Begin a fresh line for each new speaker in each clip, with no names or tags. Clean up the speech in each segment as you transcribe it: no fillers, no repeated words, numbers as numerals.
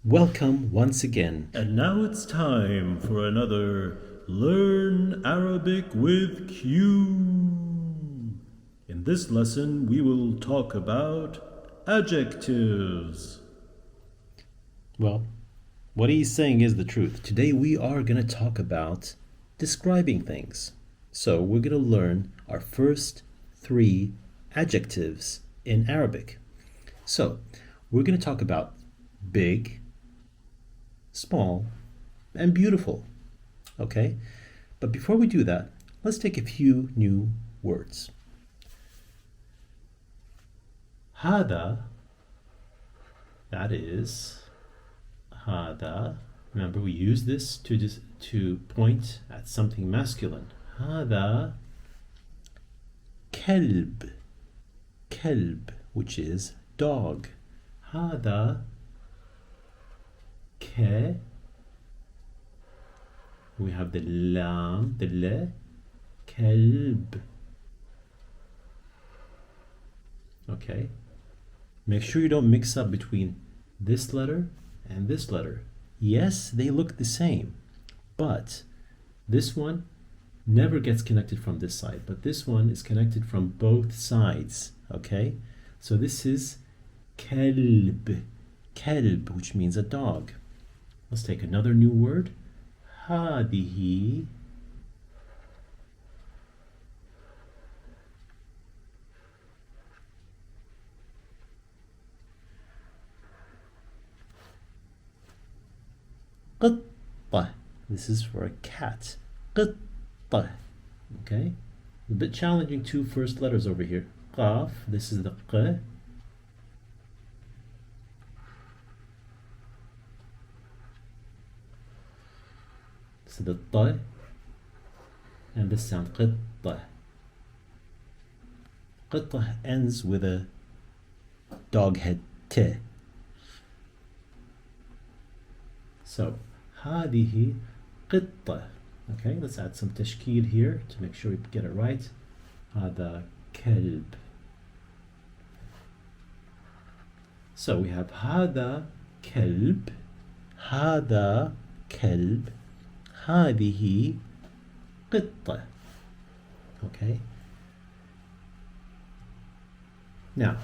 Welcome once again.
And now it's time for another Learn Arabic with Q. In this lesson, we will talk about adjectives.
Well, what he's saying is the truth. Today we are going to talk about describing things. So we're going to learn our first 3 adjectives in Arabic. So we're going to talk about big, small, and beautiful. Okay? But before we do that, let's take a few new words. هذا, that is هذا. Remember, we use this to point at something masculine. هذا كلب, كلب, which is dog. هذا ك, we have the lam, the le, كلب. Okay, make sure you don't mix up between this letter and this letter. Yes, they look the same, but this one never gets connected from this side, but this one is connected from both sides. Okay, so this is كلب, كلب, which means a dog. Let's take another new word. هذه قطة. This is for a cat. قطة. Okay? A bit challenging 2 first letters over here. قاف, this is the q. This is the t. And this sound قطة. قطة ends with a dog head t. So, هذه قطة. Okay, let's add some تشكيل here to make sure we get it right. هذا كلب. So we have هذا كلب, هذا كلب, هذه قطة. Okay. Now,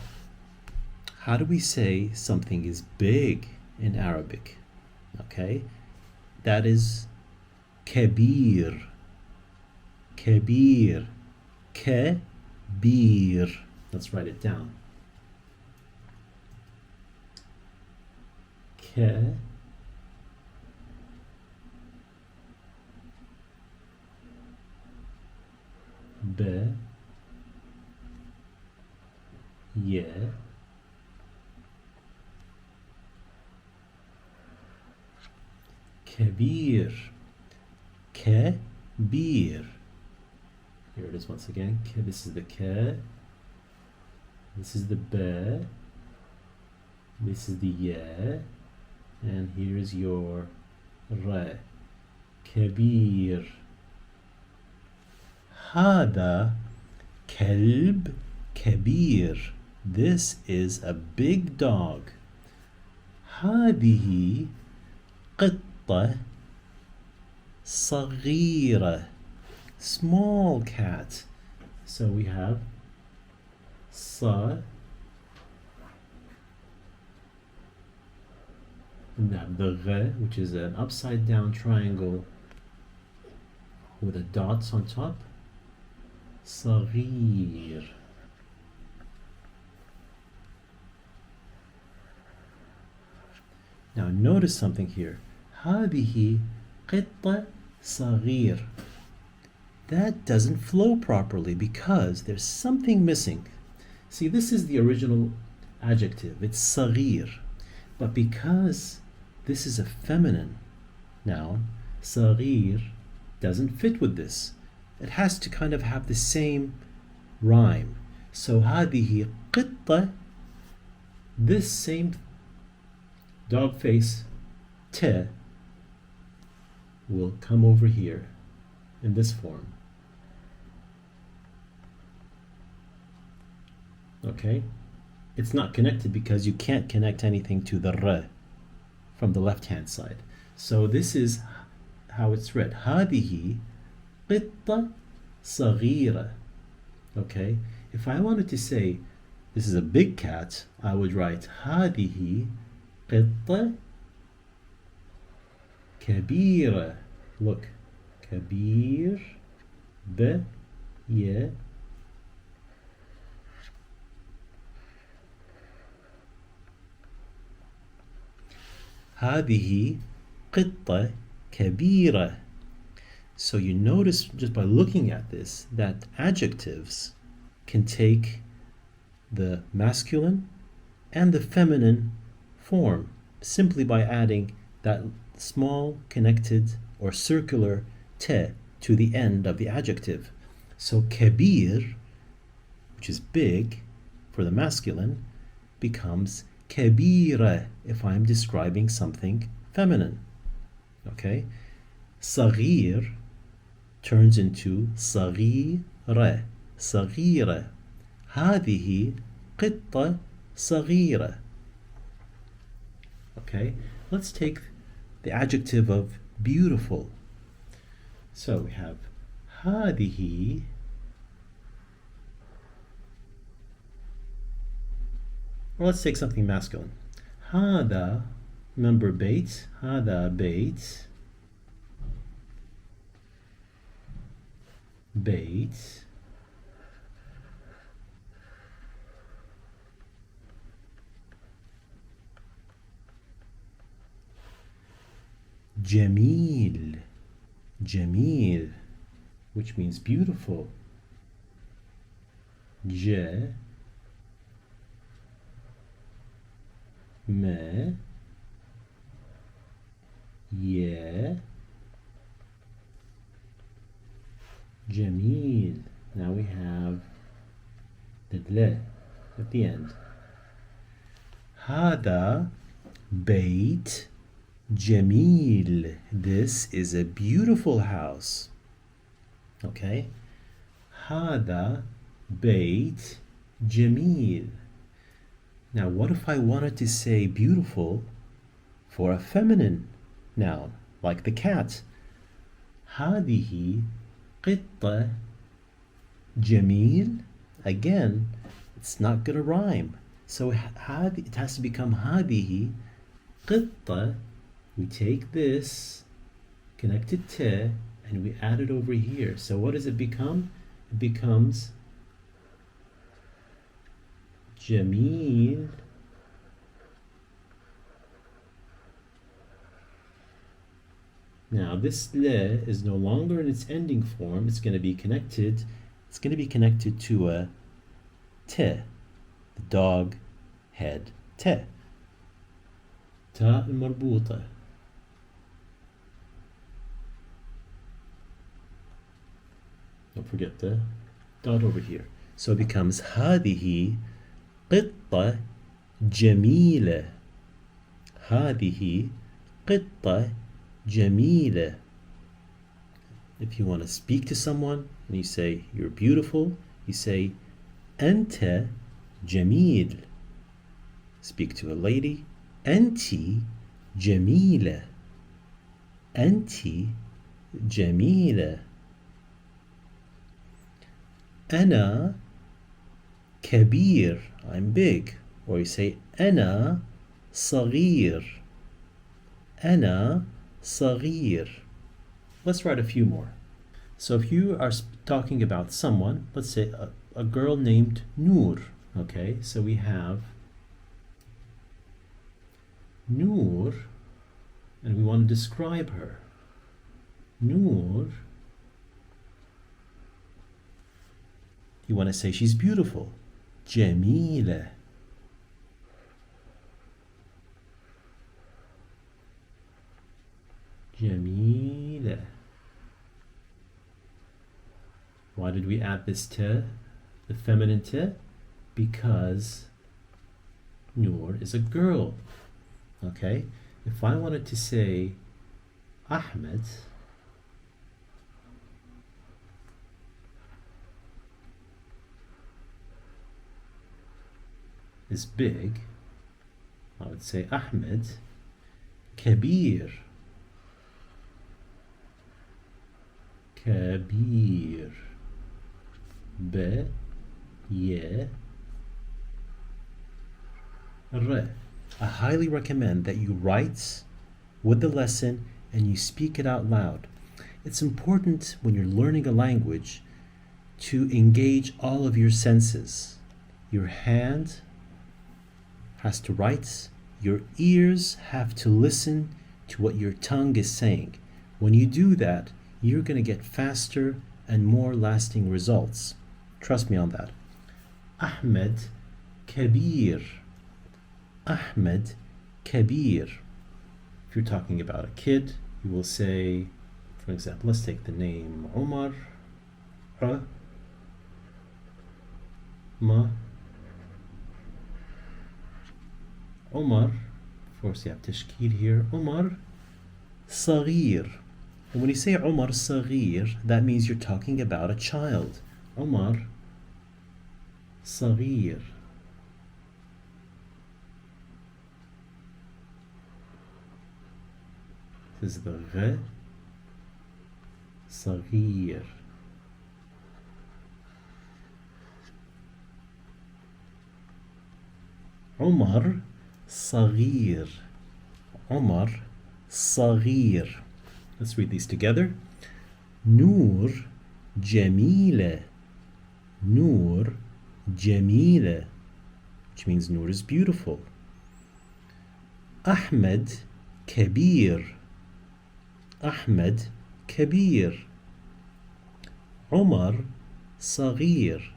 how do we say something is big in Arabic? Okay, that is كبير, كبير, كبير. Let's write it down. ك ب ي كبير, كبير. Here it is once again. This is the k, this is the b, this is the ya, and here is your ra. كبير. هذا كلب كبير. This is a big dog. هذه قطة صغيرة, small cat. So we have ص, and we have the غ, which is an upside down triangle with a dots on top. صغير. Now notice something here. هذه قطة صغير. That doesn't flow properly because there's something missing. See, this is the original adjective. It's صغير. But because this is a feminine noun, صغير doesn't fit with this. It has to kind of have the same rhyme. So هذه قطة, this same dog face te will come over here in this form. Okay? It's not connected because you can't connect anything to the r from the left-hand side. So this is how it's read. هذه قطة صغيرة. Okay? If I wanted to say this is a big cat, I would write هذه قطة كبيرة. Look. كبير ي هذه قطة كبيرة. So you notice just by looking at this that adjectives can take the masculine and the feminine form simply by adding that small connected or circular te to the end of the adjective. So كبير, which is big for the masculine, becomes كبيرة if I'm describing something feminine. Okay? صغير turns into صغيرة. صغيرة. هذه قطة صغيرة. Okay? Let's take the adjective of beautiful. So we have هذه or let's take something masculine. هذا, remember بيت, هذا بيت, بيت, جميل, جميل, which means beautiful. ج م ي جميل. Now we have بدلة at the end. هذا بيت جميل. This is a beautiful house. Okay? هذا بيت جميل. Now what if I wanted to say beautiful for a feminine noun, like the cat? هذه قطة جميل. Again, it's not going to rhyme. So it has to become هذه قطة. We take this connected to and we add it over here. So what does it become? It becomes جميل. Now this le is no longer in its ending form. It's going to be connected. It's going to be connected to a te, the dog head te. تاء المربوطة. Don't forget the dot over here. So it becomes هذه قطة جميلة. هذه قطة جميلة. If you want to speak to someone and you say you're beautiful, you say أنت جميل. Speak to a lady, أنت جميلة. أنت جميلة. أنا كبير. I'm big. Or you say أنا صغير. أنا صغير. Let's write a few more. So if you are talking about someone, let's say a girl named Noor. Okay, so we have Noor, and we want to describe her. Noor, you want to say she's beautiful. جميلة. جميلة. Why did we add this te, the feminine te? Because Noor is a girl. Okay? If I wanted to say Ahmed, is big, I would say Ahmed كبير كبير ب ي ر. I highly recommend that you write with the lesson and you speak it out loud. It's important when you're learning a language to engage all of your senses. Your hand has to write, your ears have to listen to what your tongue is saying. When you do that, you're going to get faster and more lasting results. Trust me on that. Ahmed Kabir. Ahmed Kabir. If you're talking about a kid, you will say, for example, let's take the name Omar. Ma. Omar. Of course, you have tashkil here. Omar صغير. And when you say Omar صغير, that means you're talking about a child. Omar صغير. This is the غ. صغير. عمر صغير. عمر صغير. Let's read these together. نور جميلة. نور جميلة, which means Noor is beautiful. أحمد كبير. أحمد كبير. عمر صغير.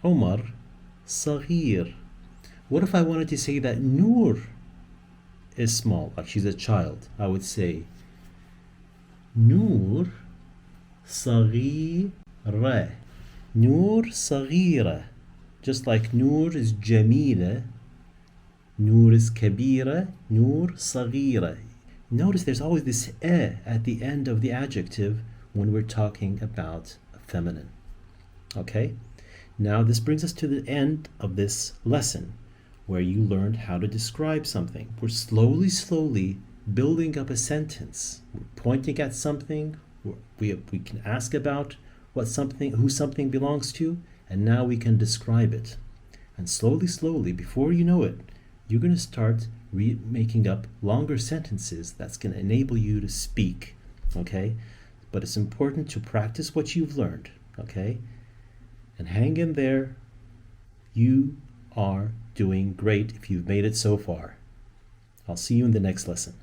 عمر صغير. What if I wanted to say that Noor is small, like she's a child? I would say Noor صغيرة. Noor صغيرة. Just like Noor is Jamila, Noor is Kebira, Noor صغيرة. Notice there's always this at the end of the adjective when we're talking about a feminine. Okay? Now this brings us to the end of this lesson where you learned how to describe something. We're slowly building up a sentence. We're pointing at something. We can ask about who something belongs to, and now we can describe it. And slowly, before you know it, you're going to start making up longer sentences that's going to enable you to speak. Okay? But it's important to practice what you've learned. Okay? And hang in there. You are doing great if you've made it so far. I'll see you in the next lesson.